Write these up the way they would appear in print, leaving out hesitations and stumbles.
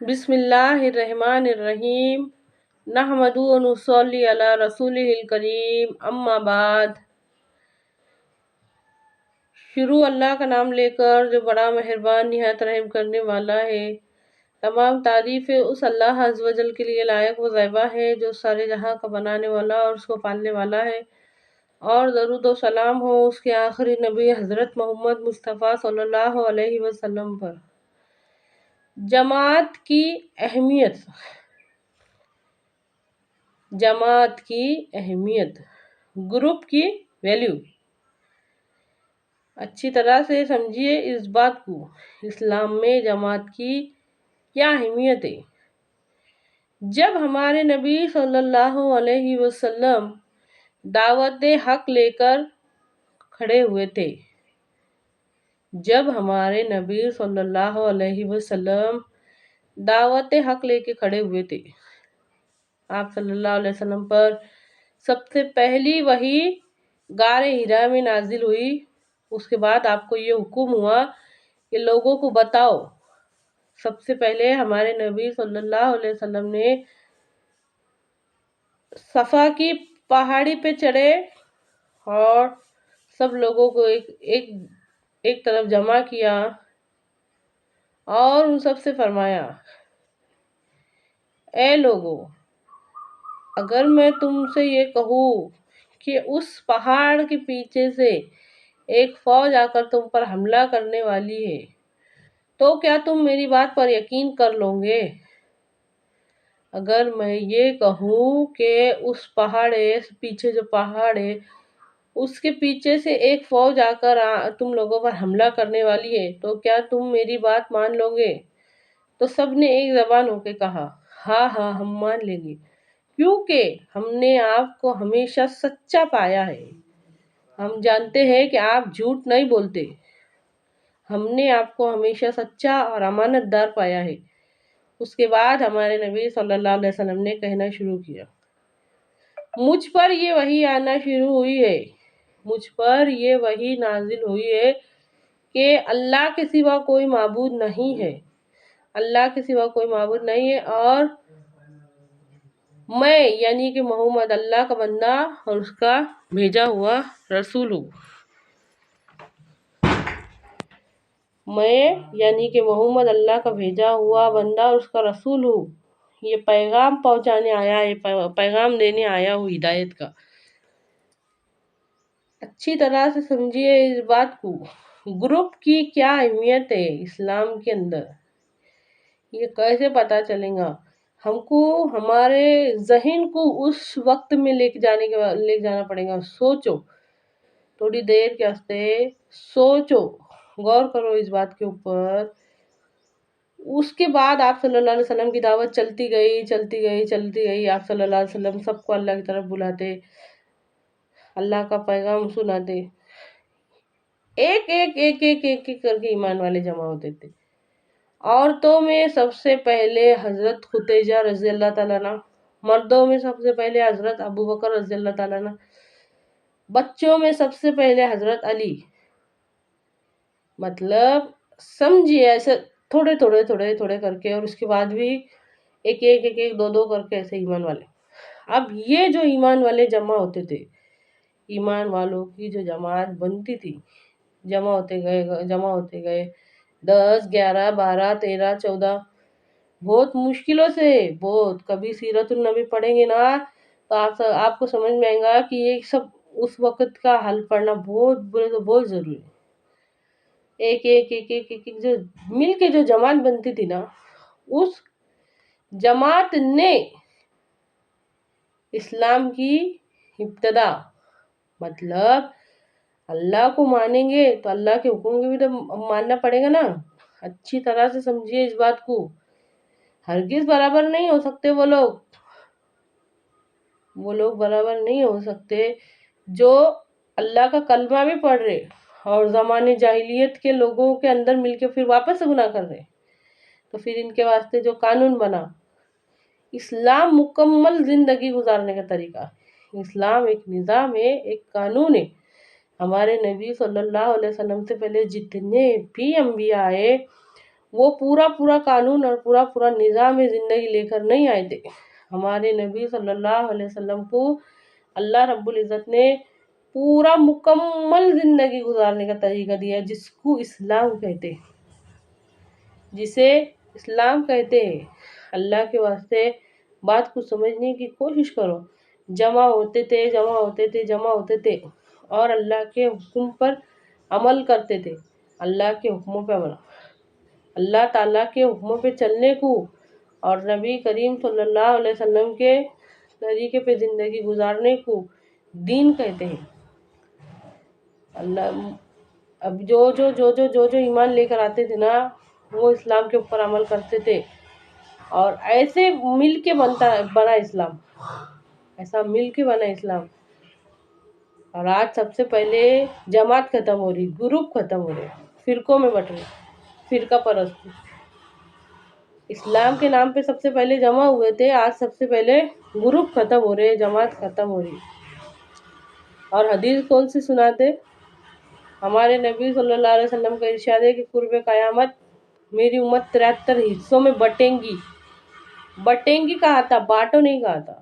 بسم اللہ الرحمن الرحیم نحمدہ و نصلی علی رسولہ الکریم اما بعد۔ شروع اللہ کا نام لے کر جو بڑا مہربان نہایت رحم کرنے والا ہے۔ تمام تعریفیں اس اللہ عز و جل کے لیے لائق و زیبا ہے جو سارے جہاں کا بنانے والا اور اس کو پالنے والا ہے، اور درود و سلام ہو اس کے آخری نبی حضرت محمد مصطفیٰ صلی اللہ علیہ وسلم پر۔ جماعت کی اہمیت گروپ کی ویلیو۔ اچھی طرح سے سمجھیے اس بات کو، اسلام میں جماعت کی کیا اہمیت ہے۔ جب ہمارے نبی صلی اللہ علیہ وسلم دعوت حق لے کر کھڑے ہوئے تھے، آپ صلی اللہ علیہ وسلم پر سب سے پہلی وحی غار حرا میں نازل ہوئی۔ اس کے بعد آپ کو یہ حکم ہوا کہ لوگوں کو بتاؤ۔ سب سے پہلے ہمارے نبی صلی اللہ علیہ وسلم نے صفا کی پہاڑی پہ چڑھے اور سب لوگوں کو ایک طرف جمع کیا اور ان سب سے فرمایا، اے لوگو، اگر میں تم سے یہ کہوں کہ اس پہاڑ کے پیچھے سے ایک فوج آ کر تم پر حملہ کرنے والی ہے تو کیا تم میری بات پر یقین کر لو گے؟ اگر میں یہ کہوں کہ اس پہاڑ ہے اس کے پیچھے سے ایک فوج آ کر تم لوگوں پر حملہ کرنے والی ہے تو کیا تم میری بات مان لو گے؟ تو سب نے ایک زبان ہو کے کہا، ہاں ہاں ہم مان لیں گے، کیونکہ ہم نے آپ کو ہمیشہ سچا پایا ہے۔ ہم جانتے ہیں کہ آپ جھوٹ نہیں بولتے۔ ہم نے آپ کو ہمیشہ سچا اور امانت دار پایا ہے۔ اس کے بعد ہمارے نبی صلی اللہ علیہ وسلم نے کہنا شروع کیا، مجھ پر یہ وحی آنا شروع ہوئی ہے، مجھ پر یہ وحی نازل ہوئی ہے کہ اللہ کے سوا کوئی معبود نہیں ہے، اور میں یعنی کہ محمد اللہ کا بندہ اور اس کا بھیجا ہوا رسول ہوں۔ یہ پیغام پہنچانے آیا ہے، پیغام دینے آیا ہوں ہدایت کا۔ اچھی طرح سے سمجھیے اس بات کو، گروپ کی کیا اہمیت ہے اسلام کے اندر۔ یہ کیسے پتا چلے گا؟ ہم کو ہمارے ذہن کو اس وقت میں لے جانا پڑے گا۔ سوچو، تھوڑی دیر کے واسطے سوچو، غور کرو اس بات کے اوپر۔ اس کے بعد آپ صلی اللہ علیہ وسلم کی دعوت چلتی گئی۔ آپ صلی اللہ علیہ وسلم سب کو اللہ کی طرف بلاتے، اللہ کا پیغام سناتے، ایک کر کے ایمان والے جمع ہوتے تھے۔ عورتوں میں سب سے پہلے حضرت خدیجہ رضی اللہ تعالیٰ عنہ، مردوں میں سب سے پہلے حضرت ابوبکر رضی اللہ تعالیٰ عنہ، بچوں میں سب سے پہلے حضرت علی۔ مطلب سمجھیے ایسے تھوڑے کر کے، اور اس کے بعد بھی ایک دو کر کے ایسے ایمان والے۔ اب یہ جو ایمان والے جمع ہوتے تھے، ایمان والوں کی جو جماعت بنتی تھی، جمع ہوتے گئے 10 11 12 13 14، بہت مشکلوں سے، کبھی سیرت النبی پڑھیں گے نا تو آپ کو سمجھ میں آئے گا کہ یہ سب اس وقت کا حل پڑھنا بہت ضروری ہے۔ ایک جو مل کے جو جماعت بنتی تھی نا، اس جماعت نے اسلام کی ابتدا، مطلب اللہ کو مانیں گے تو اللہ کے حکم کو بھی تو ماننا پڑے گا نا۔ اچھی طرح سے سمجھیے اس بات کو، ہرگز برابر نہیں ہو سکتے وہ لوگ برابر نہیں ہو سکتے جو اللہ کا کلمہ بھی پڑھ رہے اور زمانے جاہلیت کے لوگوں کے اندر مل کے پھر واپس گناہ کر رہے، تو پھر ان کے واسطے جو قانون بنا، اسلام مکمل زندگی گزارنے کا طریقہ، اسلام ایک نظام ہے، ایک قانون ہے۔ ہمارے نبی صلی اللہ علیہ وسلم سے پہلے جتنے بھی انبیاء آئے، وہ پورا قانون اور پورا نظام زندگی لے کر نہیں آئے تھے۔ ہمارے نبی صلی اللہ علیہ وسلم کو اللہ رب العزت نے پورا مکمل زندگی گزارنے کا طریقہ دیا، جس کو اسلام کہتے ہیں، جسے اسلام کہتے ہیں۔ اللہ کے واسطے بات کو سمجھنے کی کوشش کرو۔ جمع ہوتے تھے اور اللہ کے حکم پر عمل کرتے تھے، اللہ کے حکموں پہ عمل، اللہ تعالیٰ کے حکموں پہ چلنے کو اور نبی کریم صلی اللہ علیہ وسلم کے طریقے پہ زندگی گزارنے کو دین کہتے ہیں۔ اللہ اب جو ایمان لے کر آتے تھے نا، وہ اسلام کے اوپر عمل کرتے تھے، اور ایسے مل کے بنا اسلام، ایسا مل کے بنا اسلام۔ اور آج سب سے پہلے جماعت ختم ہو رہی، گروپ ختم ہو رہے، فرقوں میں بٹ رہے، فرقہ پرستی۔ اسلام کے نام پہ سب سے پہلے جمع ہوئے تھے، آج سب سے پہلے گروپ ختم ہو رہے، جماعت ختم ہو رہی۔ اور حدیث کون سی سناتے؟ ہمارے نبی صلی اللہ علیہ وسلم کا ارشاد ہے کہ قرب قیامت میری امت 73 حصوں میں بٹیں گی کہا تھا، بانٹو نہیں کہا تھا۔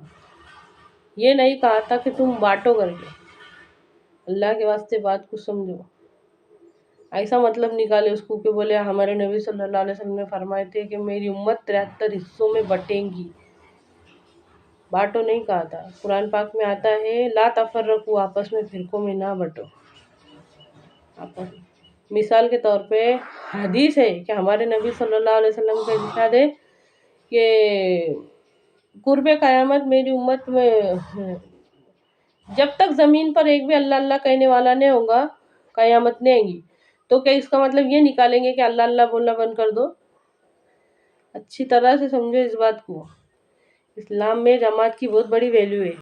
یہ نہیں کہا تھا کہ تم بانٹو کر کے۔ اللہ کے واسطے بات کو سمجھو، ایسا مطلب نکالے اس کو کہ بولے ہمارے نبی صلی اللہ علیہ وسلم نے فرمائے تھے کہ میری امت 73 حصوں میں بٹیں گی، بانٹو نہیں کہا تھا۔ قرآن پاک میں آتا ہے لا تفرقوا، آپس میں فرقوں میں نہ بٹو۔ مثال کے طور پہ حدیث ہے کہ ہمارے نبی صلی اللہ علیہ وسلم کا ارشاد ہے کہ قرب قیامت میری امت میں جب تک زمین پر ایک بھی اللہ اللہ کہنے والا نہیں ہوگا، قیامت نہیں آئے گی۔ تو کیا اس کا مطلب یہ نکالیں گے کہ اللہ اللہ بولنا بند کر دو؟ اچھی طرح سے سمجھو اس بات کو۔ اسلام میں جماعت کی بہت بڑی ویلیو ہے۔